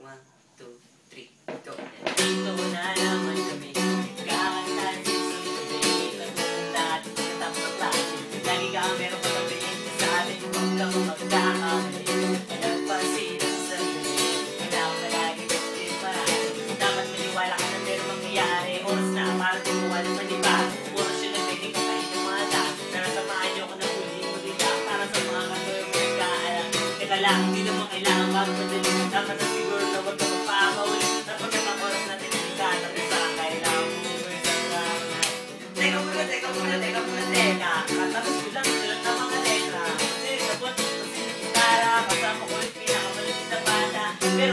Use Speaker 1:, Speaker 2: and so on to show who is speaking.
Speaker 1: 1, 2, 3, go. Dito na naman kami, nagkakantahan since gabi. Nagpunta at katapos ang klase. Lagi ka meron pa sabihin sa atin, huwag kang magkakamali. Nagpansin ang sarili, kailangan na lagi gustuin marami. Dapat maniwala ka na meron mangyayari. Oras na para tumuwala sa iba. Oras yun ang piling ka kayo tumata. Pero samahan niyo ko na huli-huli ka. Para sa mga katoy mo nagkaalam. Teka lang, hindi naman kailangan magpadali. Dapat na siguro na huwag ka magpapahuli. Dapat na oras natin ang ikatang isa. Kailangan mo isang raman. Teka muna. Katapos ko lang sulat ng mga letra. Kasi sabot, kasi gitara. Kasama ko yung pinakamalapit na bata. Pero